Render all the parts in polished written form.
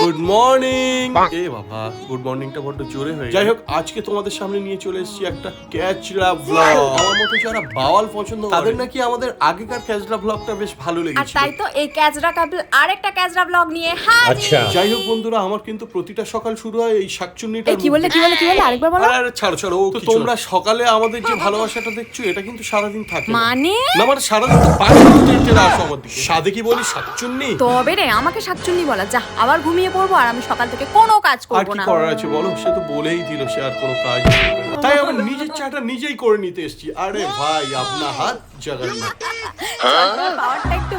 Good morning. এ বাবা, good মর্নিংটা বড্ড জোরে হয়ে গেল। যাই হোক, আজকে তোমাদের সামনে নিয়ে চলে এসেছি একটা ক্যাচরা ব্লগ। আমার মতো যারা বাওয়াল পছন্দ তাদের নাকি আমাদের আগেকার ক্যাচরা ব্লগটা বেশ ভালো আর লেগেছিল। তাই তো এই ক্যাচরা কাপল আরেকটা ক্যাচরা ব্লগ নিয়ে হাজির। যাই হোক বন্ধুরা, আমার কিন্তু প্রতিটা সকাল শুরু হয় এই শাকচুন্নিটা। কি বললে আরেকবার বলো। আরে ছাড়ো ছাড়ো, তো তোমরা সকালে আমাদের যে ভালোবাসাটা দেখছো এটা কিন্তু সারাদিন থাকে না। মানে না মানে সারাদিন তো পাঁচ মিনিটে আসো আমার দিকে। সাদে কি বলি শাকচুন্নি? তবে রে আমাকে শাকচুন্নি বলা, যা আবার ঘুমিয়ে পড়বো আর আমি সকাল থেকে কোনো কাজ আর করবো কি না। করার আছে বলো, সে তো বলেই দিল সে আর কোনো কাজ করবে না। তাই আমি নিজের চাটা নিজেই করে নিতে এসেছি। আরে ভাই, আপনার হাত জগন্নাথ। পাওয়ারটা একটু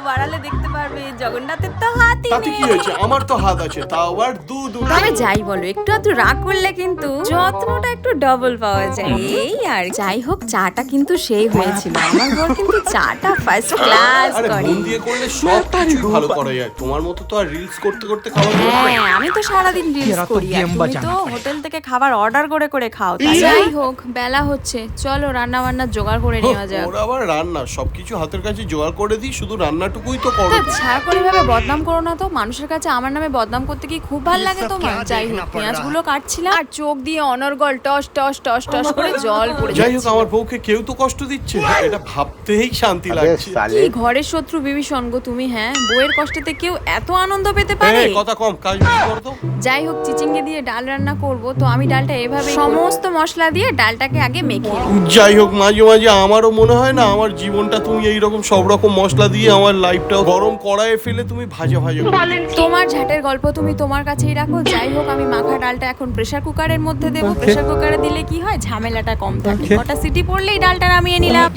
বাড়ালে দেখতে পারবে জগন্নাথের তো হাতই তাতে কি নেই। হয়েছে, আমার তো হাত আছে, তাও আবার দুটো। তবে যাই বলো, একটু রাগ করলে কিন্তু যত্নটা একটু ডবল পাওয়া যায়। এই আর যাই হোক, চাটা কিন্তু সেই হয়েছিল। আমার বর কিন্তু চাটা ফার্স্ট ক্লাস আরে করে। মন দিয়ে করলে সব কিছু ভালো করা যায়। তোমার মতো তো আর রিলস করতে করতে খাওয়া যায় না। হ্যাঁ, আমি তো সারাদিন রিলস করি আর তুমি তো হোটেল থেকে খাবার অর্ডার করে করে খাও। তাই যাই হোক, বেলা হচ্ছে, চলো রান্না বান্নার জোগাড় করে নেওয়া যাক। ওরা আবার রান্না সবকিছু হাতের কাছে জোগাড় করে দিই, শুধু রান্নাটুকুই তো করো। ছাড় করে ভাবে বদনাম করো না তো। মানুষের কাছে আমার নামে বদনাম করতে কি খুব ভালো লাগে তোমার? যাই হোক, পেঁয়াজগুলো কাটছিলাম আর চোখ দিয়ে অনর্গল টস টস টস টস করে জল পড়ে যাই হোক, যাচ্ছে। আমার বউকে কেউ তো কষ্ট দিচ্ছে, এটা ভাবতেই শান্তি লাগছে। কি ঘরের শত্রু বিভীষণ গো তুমি, হ্যাঁ? বউয়ের কষ্টেতে কেউ এত আনন্দ পেতে পারে? কথা কম, কাজ বেশি করো তো। যাই হোক, চিচিঙ্গে দিয়ে ডাল রান্না করব, তো আমি ডালটা এভাবে সমস্ত মশলা দিয়ে ডালটাকে আগে মেখে নিই। যাই হোক, মাঝে মাঝে আমারও মনে হয় না আমার জীবনটা তুমি এইরকম সব রকম মশলা দিয়ে আমার লাইফটা গরম কড়াইয়ে ফেলে তুমি ভাজা ভাজা করে দিচ্ছ। তোমার ঝাটের গল্প তুমি তোমার কাছেই রাখো। যাই হোক, আমি মাখা ডালটা এখন প্রেসার কুকারের মধ্যে দেবো। প্রেসার কুকারে দিলে কি হয়, ঝামেলাটা কম থাকে। কটা সিটি পড়লেই ডালটা নামিয়ে নিলাম।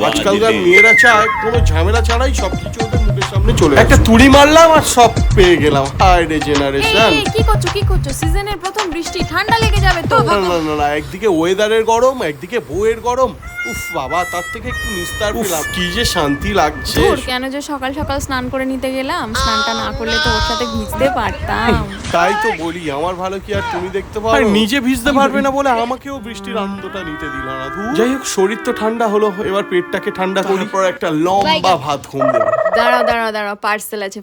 আজকালকার মেয়েরা চায় কোনো ঝামেলা ছাড়াই সবকিছু ওদের মুখের সামনে চলে একটা তুড়ি মারলাম আর সব পেয়ে গেলাম। হায় রে জেনারেশন। এই কি করছো? সিজনের প্রথম বৃষ্টি, ঠান্ডা লেগে যাবে তো। না, একদিকে ওয়েদারের গরম, একদিকে বউয়ের গরম। উফ বাবা, তার থেকে একটু নিস্তার পেলাম, কি যে শান্তি লাগছে। ধুর, কেন যে সকাল সকাল স্নান করে নিতে গেলাম। স্নানটা না করলে তো ওর সাথে ভিজতে পারতাম। তাই তো বলি, আমার ভালো কি আর তুমি দেখতে পারো? নিজে ভিজতে পারবে না বলে আমাকেও বৃষ্টির আনন্দটা নিতে দিল না। যাই হোক, শরীর তো ঠান্ডা হলো, এবার পেটটাকে ঠান্ডা করি, পর একটা লম্বা ভাত ঘুম দেবো। দাঁড়াও, পার্সেল আছে।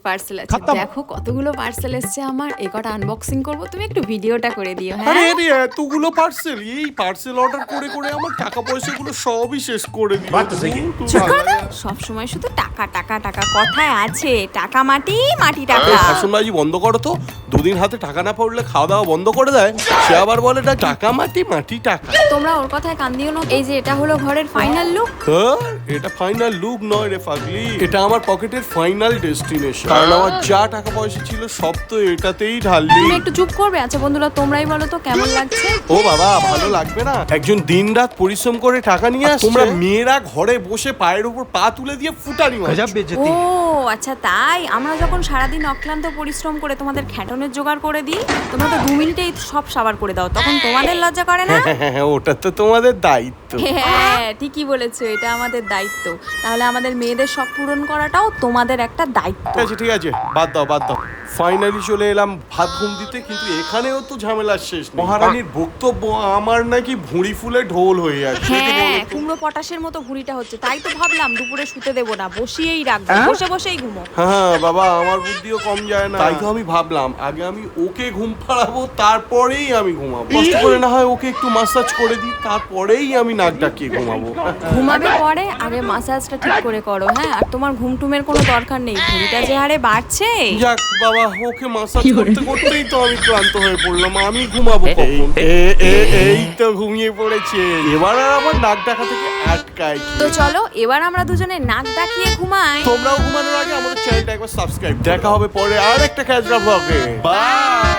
দেখো কতগুলো পার্সেল এসছে আমার, এই কটা আনবক্সিং করবো, তুমি একটু ভিডিওটা করে দিও। হ্যাঁ, আরে রে, এতগুলো পার্সেল! এই পার্সেল অর্ডার করে করে আমার টাকা পয়সাগুলো সবই শেষ করে দিল। সব সময় শুধু টাকা টাকা টাকা, কথায় আছে টাকা মাটি মাটি টাকা। শাসনবাজি বন্ধ করো তো। দুদিন হাতে টাকা না পড়লে খাওয়া দাওয়া বন্ধ করে দেয়। সে আবার বলে টাকা মাটি মাটি টাকা। তোমরা ওর কথায় কান দিও না। এই যে এটা হলো ঘরের ফাইনাল লুক। এটা ফাইনাল লুক নয় রে পাগলি, এটা আমার পকেটের ফাইনাল ডেস্টিনেশন। কারণ আমার যা টাকা পয়সা ছিল সব তো এটাতেই ঢাললি। তুমি একটু চুপ করবে? আচ্ছা বন্ধুরা, তোমরাই বলো তো কেমন লাগছে। ও বাবা, ভালো লাগবে না? একজন দিনরাত পরিশ্রম করে টাকা নিয়ে আসছে, তোমরা মেয়েরা ঘরে বসে পায়ের উপর পা তুলে দিয়ে ফুটানি মারছো। ও আচ্ছা, তাই আমরা যখন সারাদিন অক্লান্ত পরিশ্রম করে তোমাদের খ্যাটনের জোগাড় করে দিই, তোমরা তো 2 মিনিটেই সব সাবার করে দাও, তখন তোমাদের লজ্জা করে না? হ্যাঁ, ওটা তো তোমাদের দায়িত্ব। হ্যাঁ, ঠিকই বলেছো, এটা আমাদের দায়িত্ব। তাহলে আমাদের মেয়েদের শখ পূরণ করাটাও তোমাদের একটা দায়িত্ব। ঠিক আছে, বাদ দাও। ফাইনালি চলে এলাম ভাত ঘুম দিতে, কিন্তু এখানেও তো ঝামেলা শেষ নেই। মহারানীর বক্তব্য আমার নাকি ভুঁড়ি ফুলে ঢোল হয়ে যাচ্ছে। হ্যাঁ, কুমড়ো পটাশের মতো ভুঁড়িটা হচ্ছে, তাই তো ভাবলাম দুপুরে শুতে দেবো না, বসিয়েই রাখবো, বসেই ঘুমো। হ্যাঁ বাবা, আমার বুদ্ধিও কম যায় না। তাই তো আমি ভাবলাম আগে আমি ওকে ঘুম পাড়াবো, তারপরেই আমি ঘুমাবো। কষ্ট করে না হয় ওকে একটু মাসাজ করে দিই, তারপরেই আমি নাক ডাকিয়ে ঘুমাবো। ঘুমাবে পরে, আগে মাসাজটা ঠিক করে করো। হ্যাঁ, আর তোমার ঘুমটুমের কোনো দরকার নেই, ভুঁড়িটা যে হারে বাড়ছে। যাক বাবা, ওকে মাসাজ করতে করতেই তো আমি ক্লান্ত হয়ে পড়লাম। আমি ঘুমাবো কখন? এই তো ঘুমিয়ে পড়েছে। এবার আর আমার নাক ডাকা থেকে আটকায় কি? তো চলো এবার আমরা দুজনে নাক ডাকিয়ে ঘুমাই। তোমরাও ঘুমানোর আগে আমাদের চ্যানেলটা একবার সাবস্ক্রাইব। দেখা হবে পরে আর একটা ক্যাচরা ব্লগে। বাই।